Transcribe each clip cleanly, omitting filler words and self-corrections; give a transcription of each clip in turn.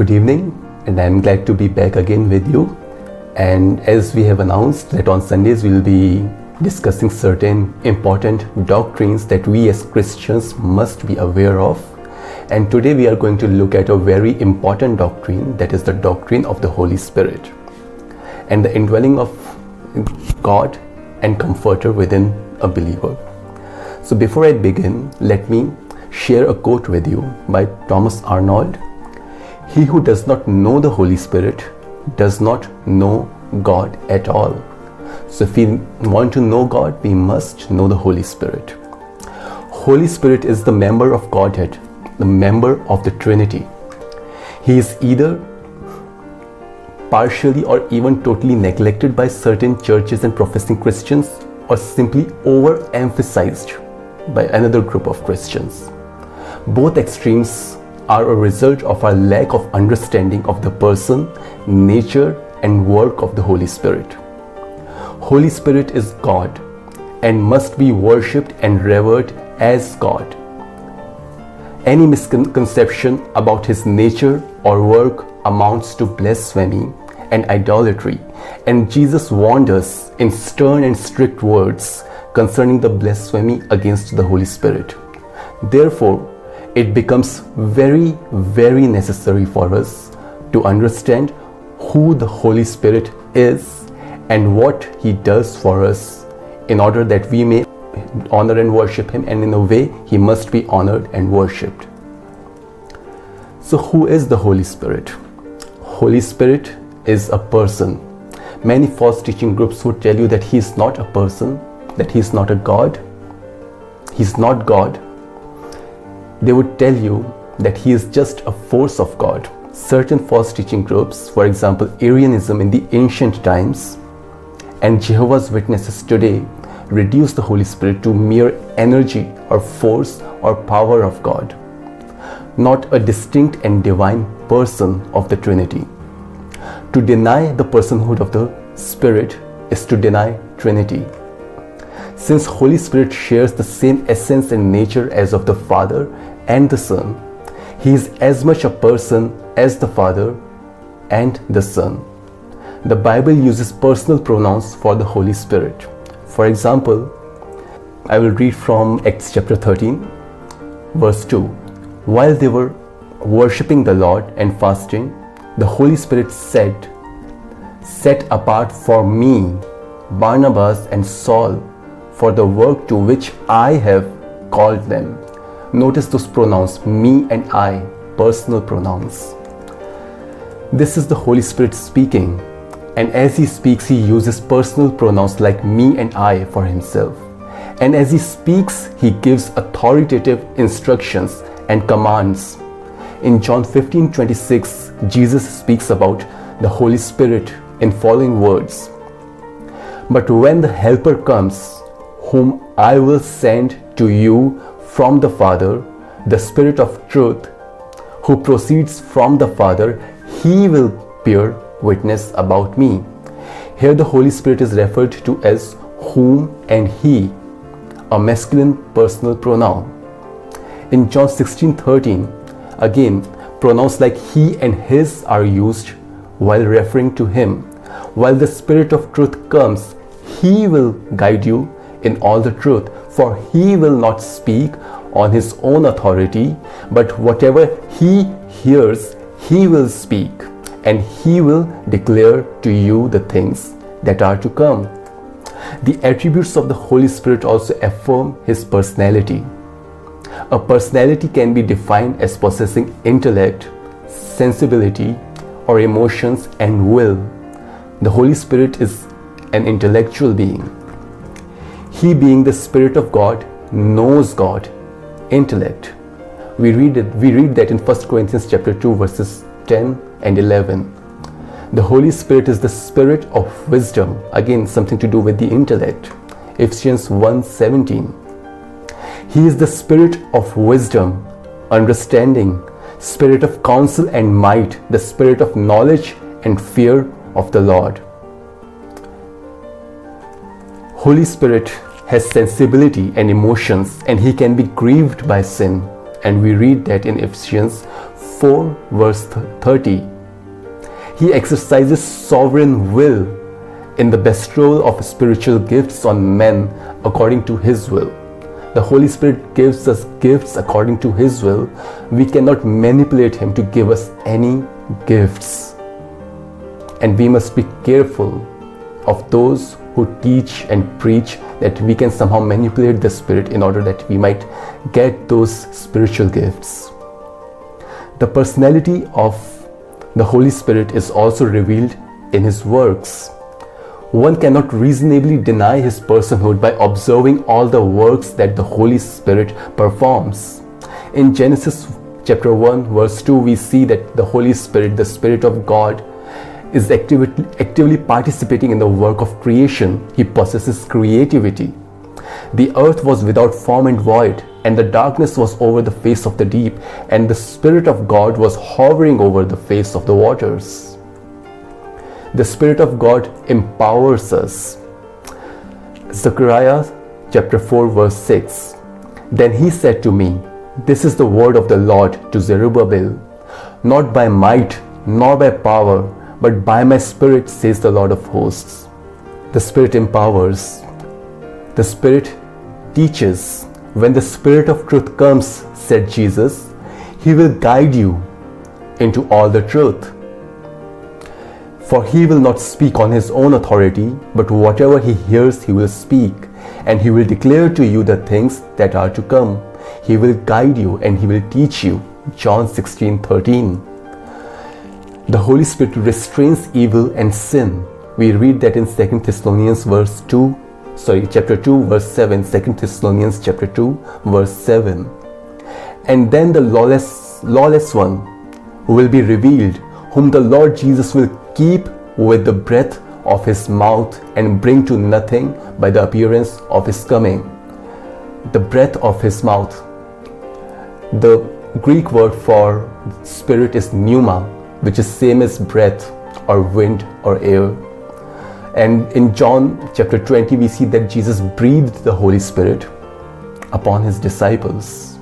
Good evening, and I'm glad to be back again with you. And as we have announced that on Sundays we'll be discussing certain important doctrines that we as Christians must be aware of. And today we are going to look at a very important doctrine, that is the doctrine of the Holy Spirit and the indwelling of God and Comforter within a believer. So before I begin, let me share a quote with you by Thomas Arnold. He who does not know the Holy Spirit does not know God at all. So if we want to know God, we must know the Holy Spirit. Holy Spirit is the member of Godhead, the member of the Trinity. He is either partially or even totally neglected by certain churches and professing Christians, or simply overemphasized by another group of Christians. Both extremes are a result of our lack of understanding of the person, nature, and work of the Holy Spirit. Holy Spirit is God and must be worshipped and revered as God. Any misconception about His nature or work amounts to blasphemy and idolatry, and Jesus warned us in stern and strict words concerning the blasphemy against the Holy Spirit. Therefore, it becomes very, very necessary for us to understand who the Holy Spirit is and what He does for us, in order that we may honor and worship Him, and in a way He must be honored and worshipped. So who is the Holy Spirit? Holy Spirit is a person. Many false teaching groups would tell you that He is not a person, that He is not a God. He is not God. They would tell you that He is just a force of God. Certain false teaching groups, for example Arianism in the ancient times and Jehovah's Witnesses today, reduce the Holy Spirit to mere energy or force or power of God, not a distinct and divine person of the Trinity. To deny the personhood of the Spirit is to deny Trinity. Since Holy Spirit shares the same essence and nature as of the Father and the Son, He is as much a person as the Father and the Son. The Bible uses personal pronouns for the Holy Spirit. For example, I will read from Acts chapter 13, verse 2. While they were worshipping the Lord and fasting, the Holy Spirit said, "Set apart for me Barnabas and Saul for the work to which I have called them." Notice those pronouns, me and I, personal pronouns. This is the Holy Spirit speaking, and as He speaks, He uses personal pronouns like me and I for Himself. And as He speaks, He gives authoritative instructions and commands. In John 15:26, Jesus speaks about the Holy Spirit in following words: "But when the Helper comes, whom I will send to you from the Father, the Spirit of truth, who proceeds from the Father, He will bear witness about me." Here the Holy Spirit is referred to as whom and he, a masculine personal pronoun. In John 16:13, again, pronouns like he and his are used while referring to Him. While the Spirit of truth comes, He will guide you in all the truth, for He will not speak on His own authority, but whatever He hears, He will speak, and He will declare to you the things that are to come. The attributes of the Holy Spirit also affirm His personality. A personality can be defined as possessing intellect, sensibility, or emotions and will. The Holy Spirit is an intellectual being. He, being the Spirit of God, knows God. Intellect. We read that in 1 Corinthians chapter 2 verses 10 and 11. The Holy Spirit is the Spirit of wisdom. Again, something to do with the intellect. Ephesians 1:17. He is the Spirit of wisdom, understanding, Spirit of counsel and might, the Spirit of knowledge and fear of the Lord. Holy Spirit has sensibility and emotions, and He can be grieved by sin. And we read that in Ephesians 4 verse 30. He exercises sovereign will in the bestowal of spiritual gifts on men according to His will. The Holy Spirit gives us gifts according to His will. We cannot manipulate Him to give us any gifts. And we must be careful of those who teach and preach that we can somehow manipulate the Spirit in order that we might get those spiritual gifts. The personality of the Holy Spirit is also revealed in His works. One cannot reasonably deny His personhood by observing all the works that the Holy Spirit performs. In Genesis chapter 1 verse 2, we see that the Holy Spirit, the Spirit of God, is actively participating in the work of creation. He possesses creativity. The earth was without form and void, and the darkness was over the face of the deep, and the Spirit of God was hovering over the face of the waters. The Spirit of God empowers us. Zechariah chapter 4 verse 6. Then he said to me, "This is the word of the Lord to Zerubbabel, not by might nor by power, but by my Spirit, says the Lord of hosts." The Spirit empowers. The Spirit teaches. When the Spirit of truth comes, said Jesus, He will guide you into all the truth. For He will not speak on His own authority, but whatever He hears He will speak, and He will declare to you the things that are to come. He will guide you and He will teach you. John 16:13. The Holy Spirit restrains evil and sin. We read that in 2 Thessalonians chapter 2 verse 7, 2 Thessalonians chapter 2 verse 7. And then the lawless one will be revealed, whom the Lord Jesus will keep with the breath of His mouth and bring to nothing by the appearance of His coming. The breath of His mouth. The Greek word for Spirit is pneuma, which is same as breath or wind or air. And in John chapter 20, we see that Jesus breathed the Holy Spirit upon His disciples.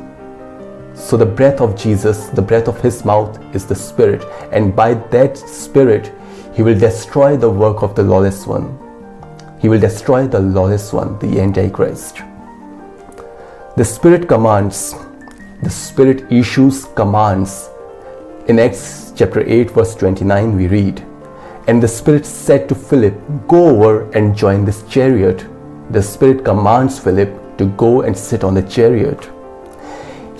So the breath of Jesus, the breath of His mouth is the Spirit. And by that Spirit, He will destroy the work of the lawless one. He will destroy the lawless one, the Antichrist. The Spirit commands. The Spirit issues commands. In Acts chapter 8 verse 29 we read, "And the Spirit said to Philip, go over and join this chariot." The Spirit commands Philip to go and sit on the chariot.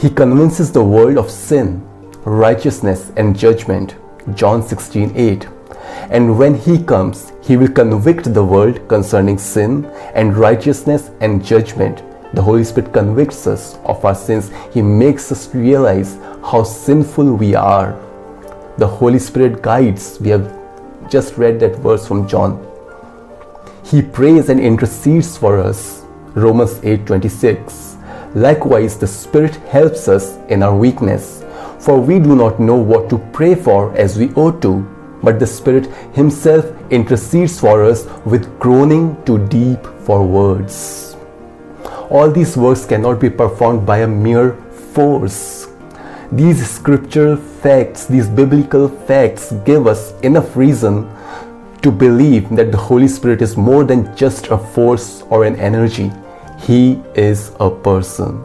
He convinces the world of sin, righteousness and judgment. John 16:8. And when He comes, He will convict the world concerning sin and righteousness and judgment. The Holy Spirit convicts us of our sins. He makes us realize how sinful we are. The Holy Spirit guides. We have just read that verse from John. He prays and intercedes for us. Romans 8:26. Likewise, the Spirit helps us in our weakness, for we do not know what to pray for as we ought to, but the Spirit Himself intercedes for us with groaning too deep for words. All these works cannot be performed by a mere force. These scriptural facts, these biblical facts give us enough reason to believe that the Holy Spirit is more than just a force or an energy. He is a person.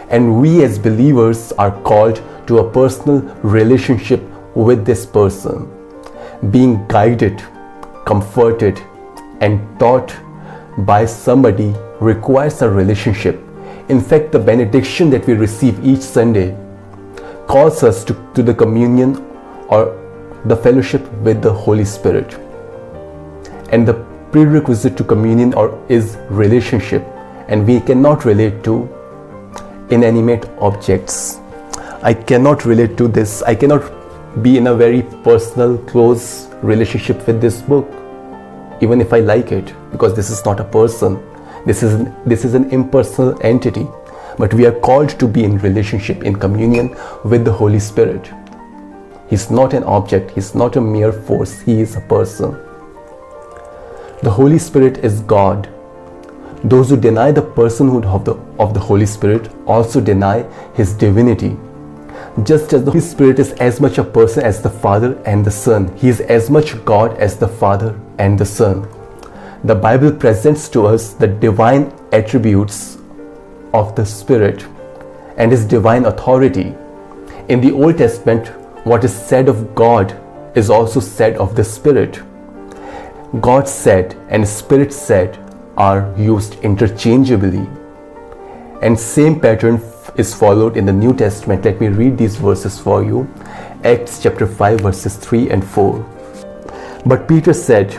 And we as believers are called to a personal relationship with this person. Being guided, comforted, and taught by somebody requires a relationship. In fact, the benediction that we receive each Sunday calls us to the communion or the fellowship with the Holy Spirit. And the prerequisite to communion is relationship. And we cannot relate to inanimate objects. I cannot relate to this. I cannot be in a very personal, close relationship with this book, even if I like it, because this is not a person. This is an impersonal entity. But we are called to be in relationship, in communion with the Holy Spirit. He's not an object. He's not a mere force. He is a person. The Holy Spirit is God. Those who deny the personhood of the Holy Spirit also deny His divinity. Just as the Holy Spirit is as much a person as the Father and the Son, He is as much God as the Father and the Son. The Bible presents to us the divine attributes of the Spirit and His divine authority. In the Old Testament, what is said of God is also said of the Spirit. God said and Spirit said are used interchangeably. And same pattern is followed in the New Testament. Let me read these verses for you. Acts chapter 5 verses 3 and 4. But Peter said,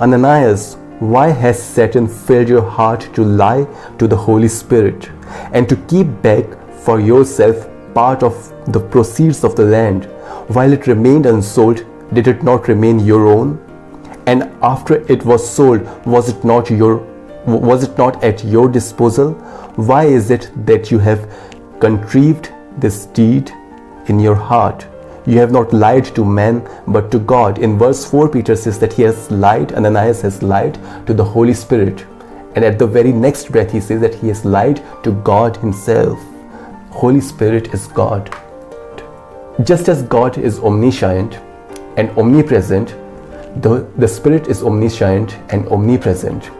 Ananias, why has Satan filled your heart to lie to the Holy Spirit and to keep back for yourself part of the proceeds of the land? While it remained unsold, did it not remain your own? And after it was sold, was it not at your disposal? Why is it that you have contrived this deed in your heart? You have not lied to men, but to God. In verse 4, Peter says that Ananias has lied to the Holy Spirit. And at the very next breath, he says that he has lied to God Himself. Holy Spirit is God. Just as God is omniscient and omnipresent, the Spirit is omniscient and omnipresent.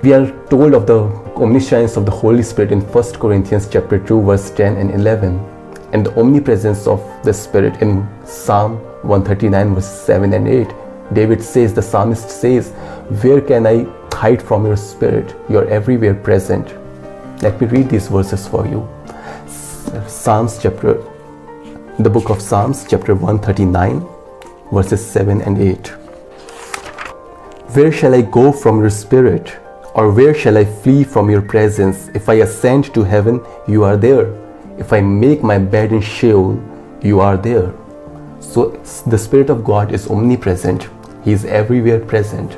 We are told of the omniscience of the Holy Spirit in 1 Corinthians chapter 2 verse 10 and 11, and the omnipresence of the Spirit in Psalm 139 verse 7 and 8. David says, the psalmist says, where can I hide from your Spirit? You are everywhere present. Let me read these verses for you. The book of Psalms chapter 139 verses 7 and 8. Where shall I go from your Spirit? Or where shall I flee from your presence? If I ascend to heaven, you are there. If I make my bed in Sheol, you are there. So the Spirit of God is omnipresent. He is everywhere present.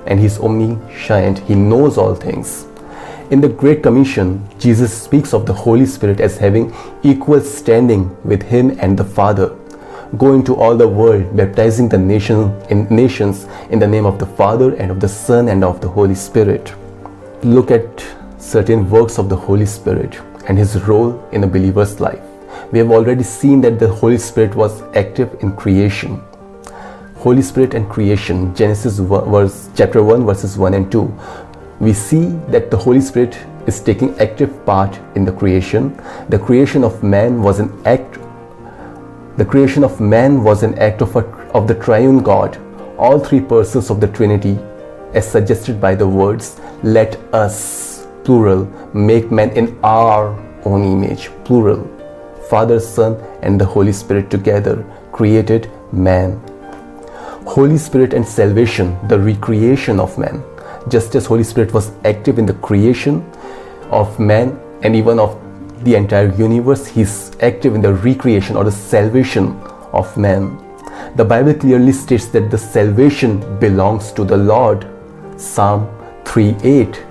And He is omniscient. He knows all things. In the Great Commission, Jesus speaks of the Holy Spirit as having equal standing with Him and the Father. Go into all the world, baptizing the nations in the name of the Father and of the Son and of the Holy Spirit. Look at certain works of the Holy Spirit and His role in a believer's life. We have already seen that the Holy Spirit was active in creation. Holy Spirit and creation, Genesis chapter 1 verses 1 and 2. We see that the Holy Spirit is taking active part in the creation. The creation of man was an act of the triune God, all three persons of the Trinity, as suggested by the words, let us, plural, make man in our own image, plural. Father, Son, and the Holy Spirit together created man. Holy Spirit and salvation, the recreation of man. Just as Holy Spirit was active in the creation of man and even of the entire universe, He's active in the recreation or the salvation of man. The Bible clearly states that the salvation belongs to the Lord. Psalm 3:8.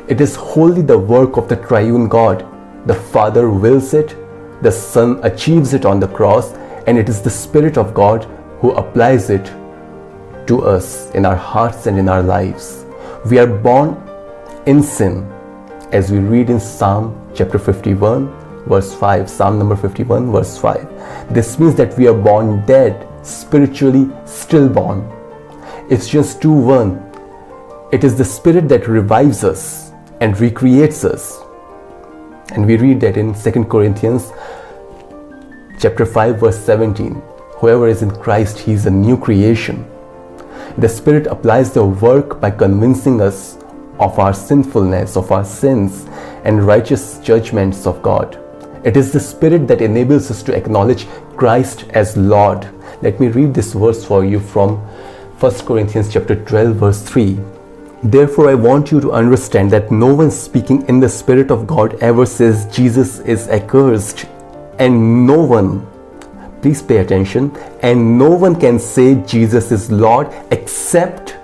It is wholly the work of the triune God. The Father wills it, the Son achieves it on the cross, and it is the Spirit of God who applies it to us in our hearts and in our lives. We are born in sin, as we read in Psalm chapter 51 verse 5, Psalm number 51 verse 5. This means that we are born dead, spiritually stillborn. Ephesians 2:1. It is the Spirit that revives us and recreates us. And we read that in 2 Corinthians chapter 5 verse 17. Whoever is in Christ, he is a new creation. The Spirit applies the work by convincing us of our sinfulness, of our sins, and righteous judgments of God. It is the Spirit that enables us to acknowledge Christ as Lord. Let me read this verse for you from 1 Corinthians chapter 12 verse 3. Therefore, I want you to understand that no one speaking in the Spirit of God ever says Jesus is accursed, and no one, please pay attention, and no one can say Jesus is Lord except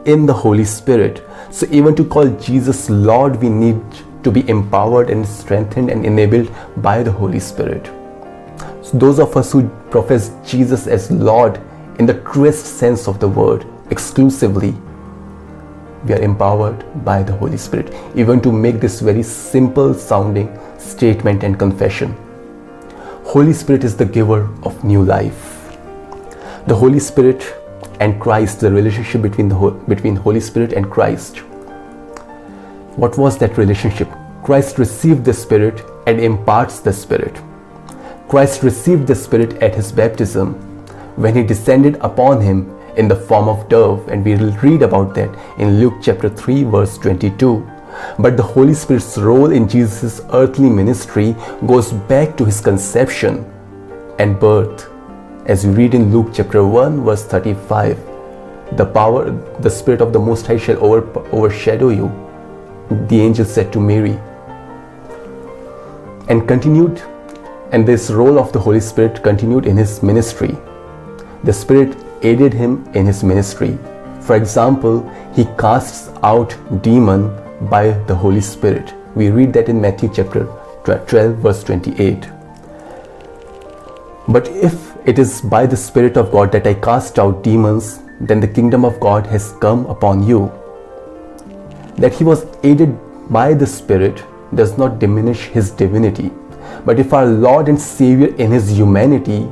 in the Holy Spirit. So even to call Jesus Lord, we need to be empowered and strengthened and enabled by the Holy Spirit. So those of us who profess Jesus as Lord in the truest sense of the word, exclusively, We are empowered by the Holy Spirit, even to make this very simple sounding statement and confession. Holy Spirit is the giver of new life. The Holy Spirit and Christ, the relationship between Holy Spirit and Christ. What was that relationship? Christ received the Spirit and imparts the Spirit. Christ received the Spirit at his baptism when he descended upon him in the form of dove, and we will read about that in Luke chapter 3 verse 22. But the Holy Spirit's role in Jesus' earthly ministry goes back to his conception and birth, as we read in Luke chapter 1 verse 35. The Spirit of the Most High shall overshadow you, the angel said to Mary. And this role of the Holy Spirit continued in his ministry. The Spirit aided him in his ministry. For example, he casts out demon by the Holy Spirit. We read that in Matthew chapter 12 verse 28. But if it is by the Spirit of God that I cast out demons, then the kingdom of God has come upon you. That he was aided by the Spirit does not diminish his divinity. But if our Lord and Savior in his humanity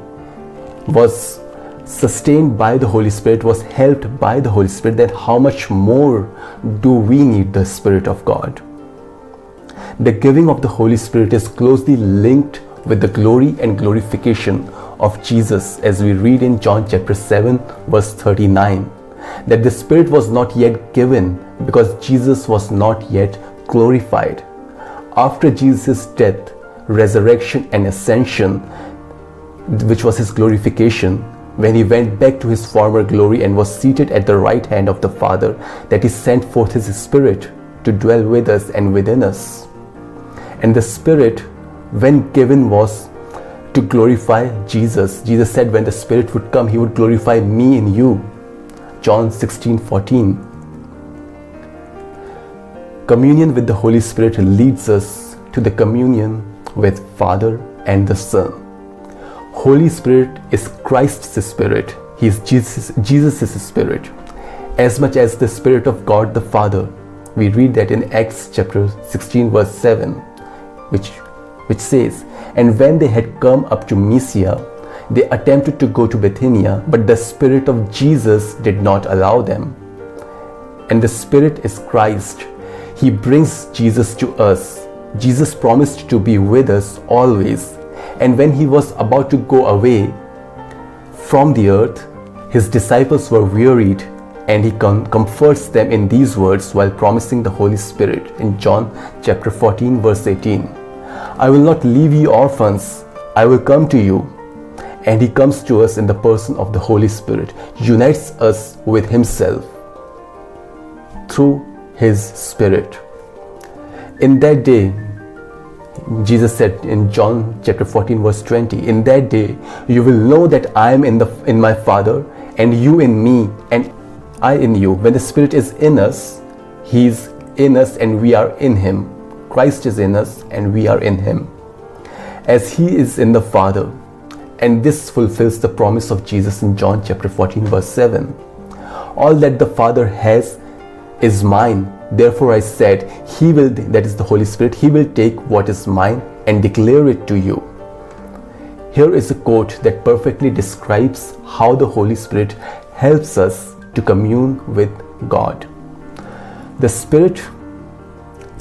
was sustained by the Holy Spirit, was helped by the Holy Spirit, then how much more do we need the Spirit of God? The giving of the Holy Spirit is closely linked with the glory and glorification of Jesus, as we read in John chapter 7 verse 39, that the Spirit was not yet given because Jesus was not yet glorified. After Jesus' death, resurrection and ascension, which was his glorification, when he went back to his former glory and was seated at the right hand of the Father, that he sent forth his Spirit to dwell with us and within us. And the Spirit, when given, was to glorify Jesus. Jesus said when the Spirit would come, he would glorify me in you. John 16:14. Communion with the Holy Spirit leads us to the communion with Father and the Son. Holy Spirit is Christ's Spirit. He is Jesus' Spirit. As much as the Spirit of God the Father. We read that in Acts chapter 16 verse 7, which says, and when they had come up to Mysia, they attempted to go to Bithynia, but the Spirit of Jesus did not allow them. And the Spirit is Christ. He brings Jesus to us. Jesus promised to be with us always. And when he was about to go away from the earth, his disciples were wearied, and he comforts them in these words while promising the Holy Spirit in John chapter 14 verse 18. I will not leave you orphans, I will come to you. And he comes to us in the person of the Holy Spirit, unites us with himself through his Spirit. In that day, Jesus said in John chapter 14 verse 20, in that day you will know that I am in my Father, and you in me, and I in you. When the Spirit is in us, he is in us and we are in him. Christ is in us and we are in him, as he is in the Father. And this fulfills the promise of Jesus in John chapter 14 verse 7. All that the Father has is mine. Therefore I said, he will, that is the Holy Spirit, he will take what is mine and declare it to you. Here is a quote that perfectly describes how the Holy Spirit helps us to commune with God. The Spirit,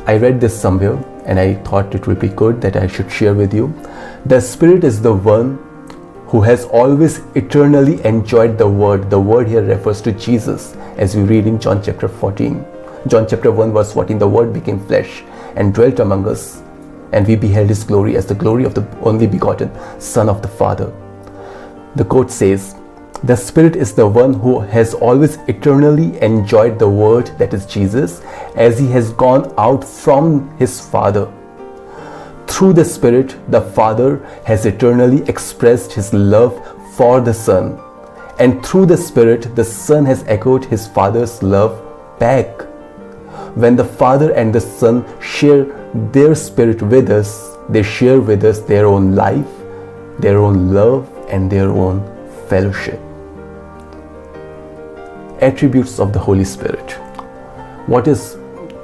I read this somewhere and I thought it would be good that I should share with you. The Spirit is the one who has always eternally enjoyed the Word. The Word here refers to Jesus, as we read in John chapter 14. John chapter 1 verse 14, the Word became flesh and dwelt among us, and we beheld his glory as the glory of the only begotten Son of the Father. The quote says, the Spirit is the one who has always eternally enjoyed the Word, that is Jesus, as he has gone out from his Father. Through the Spirit, the Father has eternally expressed his love for the Son, and through the Spirit, the Son has echoed his Father's love back. When the Father and the Son share their Spirit with us, they share with us their own life, their own love, and their own fellowship. Attributes of the Holy Spirit. What is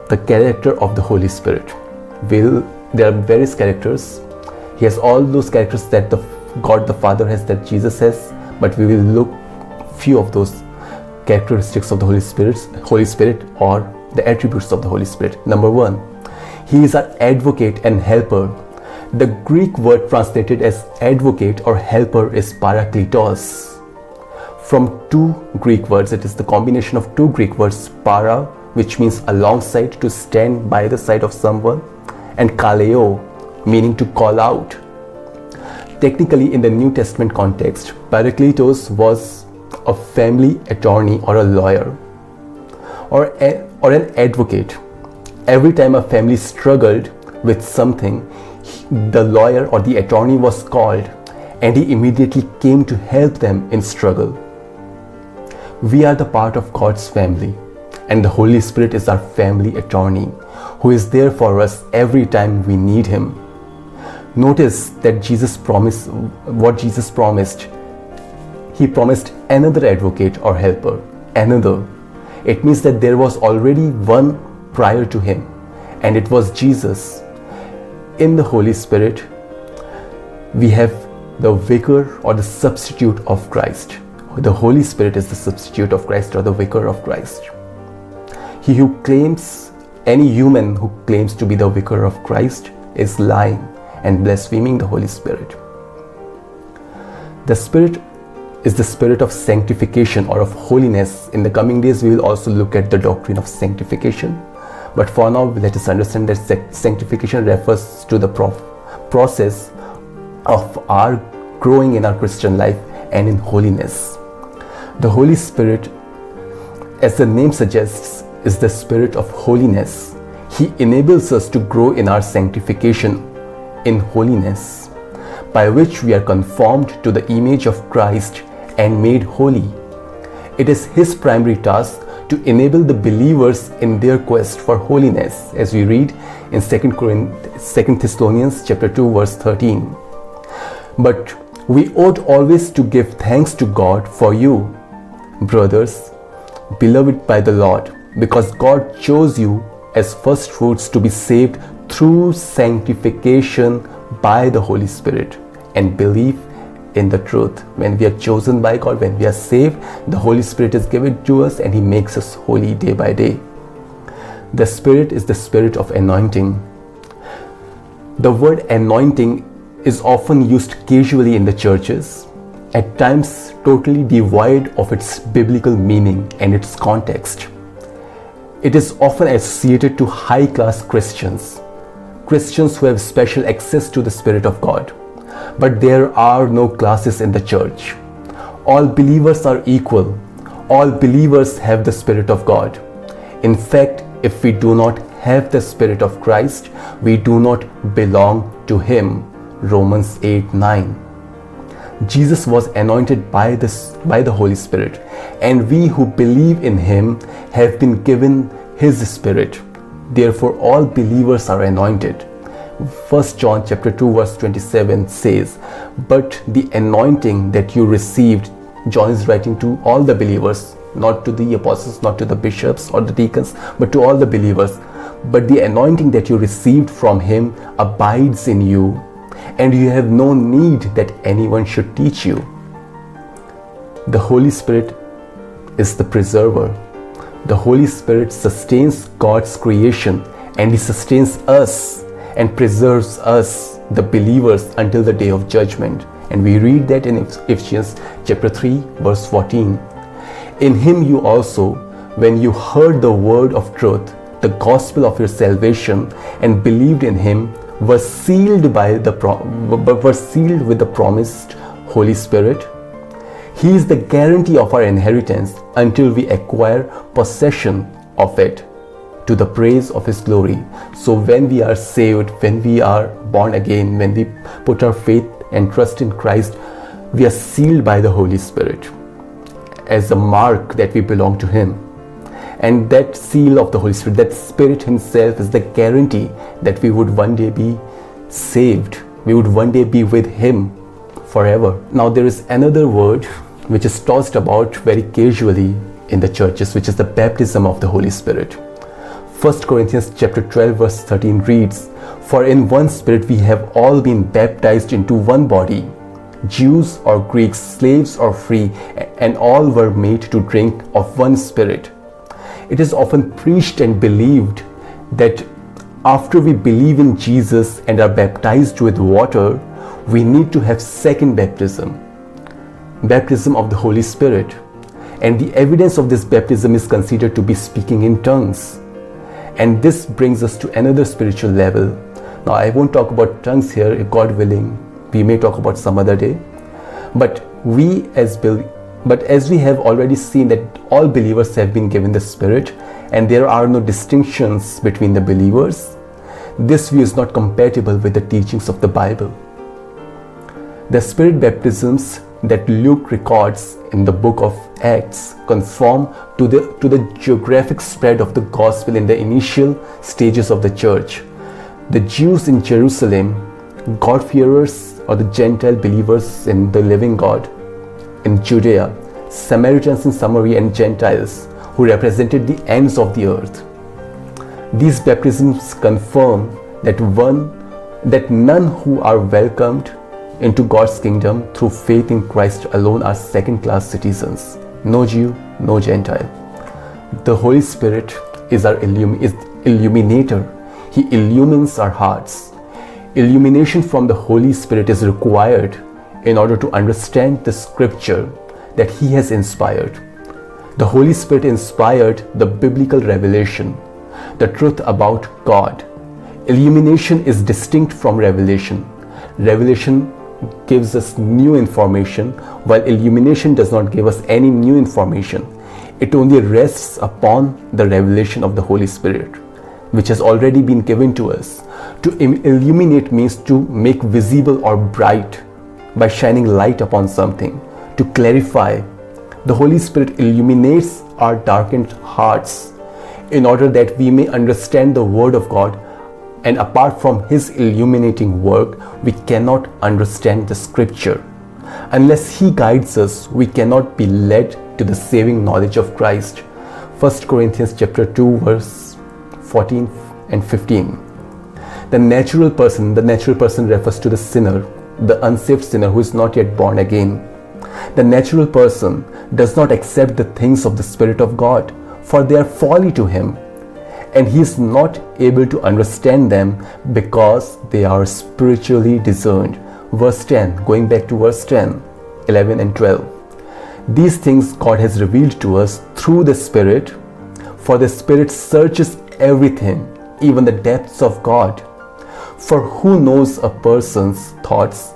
the character of the Holy Spirit? There are various characters. He has all those characters that God the Father has, that Jesus has, but we will look few of those characteristics of the Holy Spirit or the attributes of the Holy Spirit. Number one, He is our advocate and helper. The Greek word translated as advocate or helper is parakletos. From two Greek words, it is the combination of two Greek words, para, which means alongside, to stand by the side of someone, and kaleo, meaning to call out. Technically, in the New Testament context, parakletos was a family attorney or a lawyer or an advocate. Every time a family struggled with something, the lawyer or the attorney was called, and he immediately came to help them in struggle. We are the part of God's family, and the Holy Spirit is our family attorney, who is there for us every time we need Him. Notice that what Jesus promised. He promised another advocate or helper, another. It means that there was already one prior to Him, and it was Jesus. In the Holy Spirit, we have the vicar or the substitute of Christ. The Holy Spirit is the substitute of Christ or the vicar of Christ. Any human who claims to be the vicar of Christ is lying and blaspheming the Holy Spirit. The Spirit is the spirit of sanctification or of holiness. In the coming days, we will also look at the doctrine of sanctification. But for now, let us understand that sanctification refers to the process of our growing in our Christian life and in holiness. The Holy Spirit, as the name suggests, is the spirit of holiness. He enables us to grow in our sanctification in holiness, by which we are conformed to the image of Christ and made holy. It is His primary task to enable the believers in their quest for holiness, as we read in 2 Thessalonians chapter 2 verse 13. But we ought always to give thanks to God for you, brothers, beloved by the Lord, because God chose you as first fruits to be saved through sanctification by the Holy Spirit and belief in the truth. When we are chosen by God, when we are saved, the Holy Spirit is given to us and He makes us holy day by day. The Spirit is the spirit of anointing. The word anointing is often used casually in the churches, at times totally devoid of its biblical meaning and its context. It is often associated to high-class Christians who have special access to the Spirit of God. But there are no classes in the church. All believers are equal. All believers have the Spirit of God. In fact, if we do not have the Spirit of Christ, we do not belong to Him. Romans 8:9. Jesus was anointed by the Holy Spirit, and we who believe in Him have been given His Spirit. Therefore, all believers are anointed. 1 John chapter 2 verse 27 says, but the anointing that you received, John is writing to all the believers, not to the apostles, not to the bishops or the deacons, but to all the believers. But the anointing that you received from Him abides in you, and you have no need that anyone should teach you. The Holy Spirit is the preserver. The Holy Spirit sustains God's creation, and He sustains us and preserves us, the believers, until the day of judgment. And we read that in Ephesians chapter 3 verse 14. In Him you also, when you heard the word of truth, the gospel of your salvation, and believed in Him, were sealed with the promised Holy Spirit. He is the guarantee of our inheritance until we acquire possession of it, to the praise of His glory. So when we are saved, when we are born again, when we put our faith and trust in Christ, we are sealed by the Holy Spirit as a mark that we belong to Him. And that seal of the Holy Spirit, that Spirit Himself, is the guarantee that we would one day be saved. We would one day be with Him forever. Now there is another word which is tossed about very casually in the churches, which is the baptism of the Holy Spirit. 1 Corinthians chapter 12 verse 13 reads, "For in one Spirit we have all been baptized into one body, Jews or Greeks, slaves or free, and all were made to drink of one Spirit." It is often preached and believed that after we believe in Jesus and are baptized with water, we need to have second baptism, baptism of the Holy Spirit. And the evidence of this baptism is considered to be speaking in tongues. And this brings us to another spiritual level. Now, I won't talk about tongues here, if God willing. We may talk about some other day. But as we have already seen that all believers have been given the Spirit and there are no distinctions between the believers, this view is not compatible with the teachings of the Bible. The Spirit baptisms that Luke records in the book of Acts conform to the geographic spread of the gospel in the initial stages of the church. The Jews in Jerusalem, God-fearers or the Gentile believers in the living God in Judea, Samaritans in Samaria, and Gentiles who represented the ends of the earth. These baptisms confirm that none who are welcomed into God's kingdom through faith in Christ alone are second-class citizens. No Jew, no Gentile. The Holy Spirit is our illuminator. He illumines our hearts. Illumination from the Holy Spirit is required in order to understand the scripture that He has inspired. The Holy Spirit inspired the biblical revelation, the truth about God. Illumination is distinct from revelation. Revelation gives us new information, while illumination does not give us any new information. It only rests upon the revelation of the Holy Spirit, which has already been given to us. To illuminate means to make visible or bright by shining light upon something, to clarify. The Holy Spirit illuminates our darkened hearts in order that we may understand the Word of God, and apart from His illuminating work, we cannot understand the scripture. Unless He guides us, we cannot be led to the saving knowledge of Christ. 1 Corinthians chapter 2 verse 14 and 15. The natural person refers to the sinner, the unsaved sinner who is not yet born again. The natural person does not accept the things of the Spirit of God, for they are folly to him, and he is not able to understand them because they are spiritually discerned. Verse 10, going back to verse 10, 11 and 12. These things God has revealed to us through the Spirit, for the Spirit searches everything, even the depths of God. For who knows a person's thoughts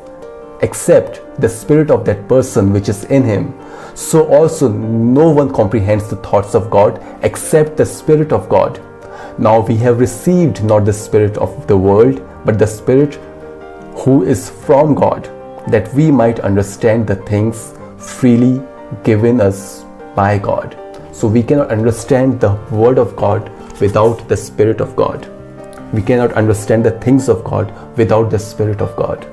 except the spirit of that person which is in him? So also no one comprehends the thoughts of God except the Spirit of God. Now we have received not the spirit of the world, but the Spirit who is from God, that we might understand the things freely given us by God. So we cannot understand the Word of God without the Spirit of God. We cannot understand the things of God without the Spirit of God.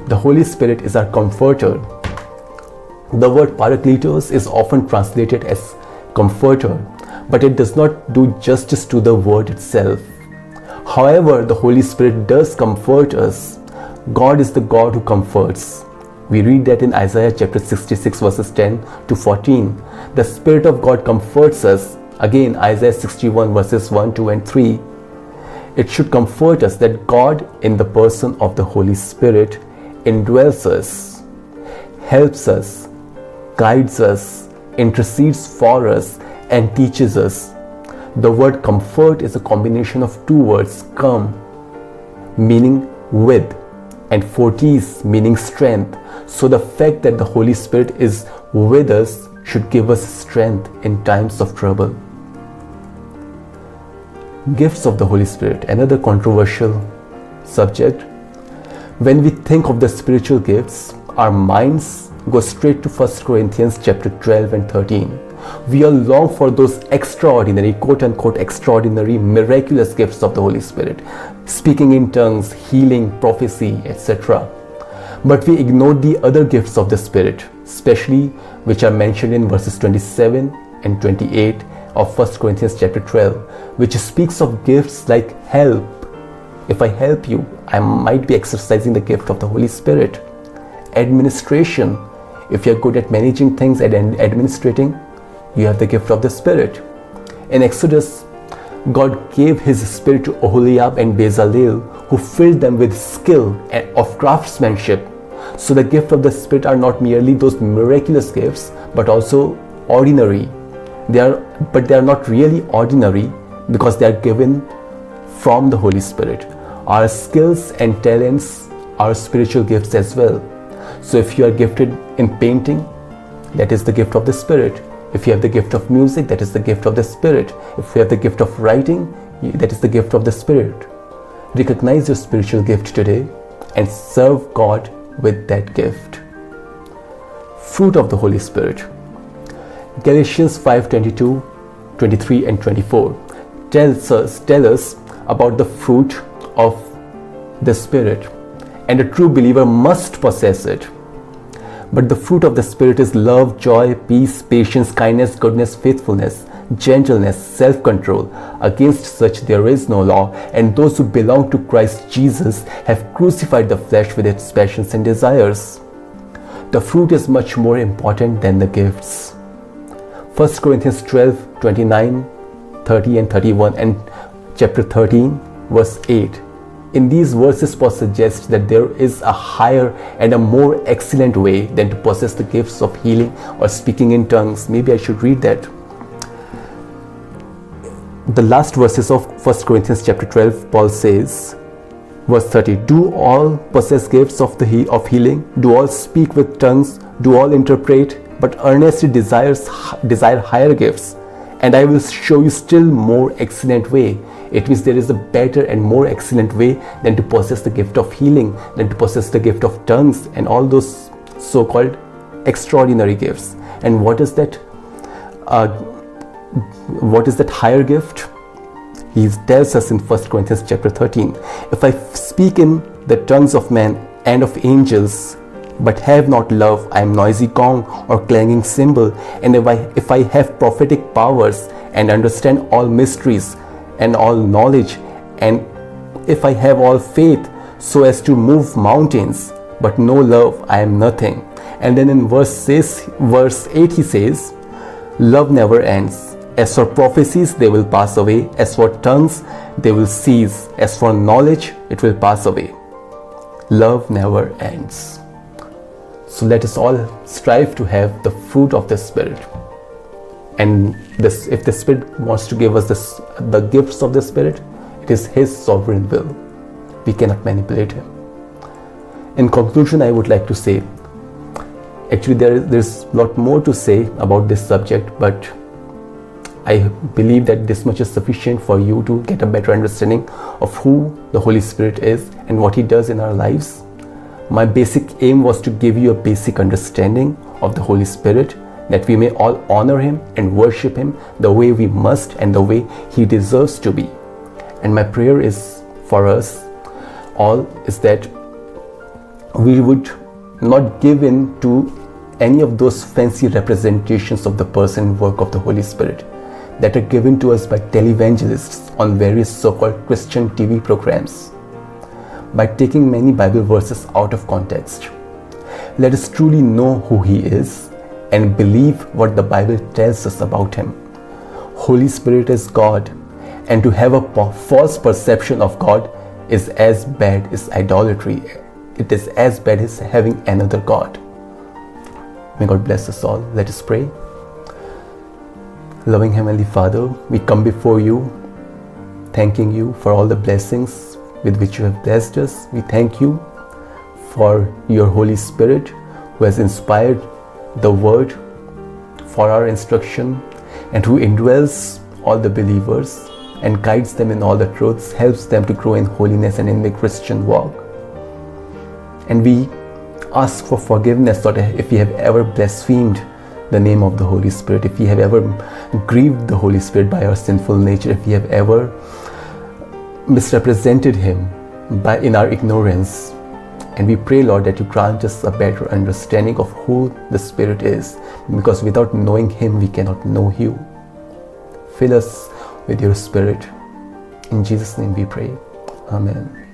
The Holy Spirit is our comforter. The word Parakletos is often translated as comforter, but it does not do justice to the word itself. However, the Holy Spirit does comfort us. God is the God who comforts. We read that in Isaiah chapter 66 verses 10 to 14. The Spirit of God comforts us. Again, Isaiah 61 verses 1, 2 and 3. It should comfort us that God in the person of the Holy Spirit indwells us, helps us, guides us, intercedes for us, and teaches us. The word comfort is a combination of two words, come, meaning with, and fortis, meaning strength. So the fact that the Holy Spirit is with us should give us strength in times of trouble. Gifts of the Holy Spirit, another controversial subject. When we think of the spiritual gifts, our minds go straight to 1 Corinthians chapter 12 and 13. We all long for those extraordinary, quote-unquote extraordinary, miraculous gifts of the Holy Spirit, speaking in tongues, healing, prophecy, etc. But we ignore the other gifts of the Spirit, especially which are mentioned in verses 27 and 28 of 1 Corinthians chapter 12, which speaks of gifts like help. If I help you, I might be exercising the gift of the Holy Spirit. Administration. If you're good at managing things and administrating, you have the gift of the Spirit. In Exodus, God gave His Spirit to Oholiab and Bezalel, who filled them with skill of craftsmanship. So the gift of the Spirit are not merely those miraculous gifts, but also ordinary. They are not really ordinary because they are given from the Holy Spirit. Our skills and talents are spiritual gifts as well. So if you are gifted in painting, that is the gift of the Spirit. If you have the gift of music, that is the gift of the Spirit. If you have the gift of writing, that is the gift of the Spirit. Recognize your spiritual gift today and serve God with that gift. Fruit of the Holy Spirit. Galatians 5:22, 23 and 24 tell us about the fruit of the Spirit, and a true believer must possess it. But the fruit of the Spirit is love, joy, peace, patience, kindness, goodness, faithfulness, gentleness, self-control. Against such there is no law, and those who belong to Christ Jesus have crucified the flesh with its passions and desires. The fruit is much more important than the gifts. 1 Corinthians 12, 29, 30 and 31 and chapter 13, verse 8. In these verses, Paul suggests that there is a higher and a more excellent way than to possess the gifts of healing or speaking in tongues. Maybe I should read that. The last verses of 1 Corinthians chapter 12, Paul says, verse 30, do all possess gifts of healing? Do all speak with tongues? Do all interpret? But earnestly desire higher gifts, and I will show you still more excellent way. It means there is a better and more excellent way than to possess the gift of healing, than to possess the gift of tongues and all those so-called extraordinary gifts. And what is that? What is that higher gift? He tells us in 1 Corinthians chapter 13, if I speak in the tongues of men and of angels, but have not love, I am noisy gong or clanging cymbal. And if I have prophetic powers and understand all mysteries and all knowledge, and if I have all faith so as to move mountains, but no love, I am nothing. And then in verse 8 he says, love never ends. As for prophecies, they will pass away. As for tongues, they will cease. As for knowledge, it will pass away. Love never ends. So let us all strive to have the fruit of the Spirit. And if the Spirit wants to give us the gifts of the Spirit, it is His sovereign will. We cannot manipulate Him. In conclusion, I would like to say, actually there's a lot more to say about this subject, but I believe that this much is sufficient for you to get a better understanding of who the Holy Spirit is and what He does in our lives. My basic aim was to give you a basic understanding of the Holy Spirit, that we may all honor Him and worship Him the way we must and the way He deserves to be. And my prayer is for us all is that we would not give in to any of those fancy representations of the person and work of the Holy Spirit that are given to us by televangelists on various so-called Christian TV programs, by taking many Bible verses out of context. Let us truly know who He is and believe what the Bible tells us about Him. Holy Spirit is God, and to have a false perception of God is as bad as idolatry. It is as bad as having another God. May God bless us all. Let us pray. Loving Heavenly Father, we come before You, thanking You for all the blessings with which You have blessed us. We thank You for Your Holy Spirit, who has inspired the Word for our instruction, and who indwells all the believers and guides them in all the truths, helps them to grow in holiness and in the Christian walk. And we ask for forgiveness, Lord, if we have ever blasphemed the name of the Holy Spirit, if we have ever grieved the Holy Spirit by our sinful nature, if we have ever misrepresented Him in our ignorance. And we pray, Lord, that You grant us a better understanding of who the Spirit is, because without knowing Him, we cannot know You. Fill us with your Spirit. In Jesus' name we pray. Amen.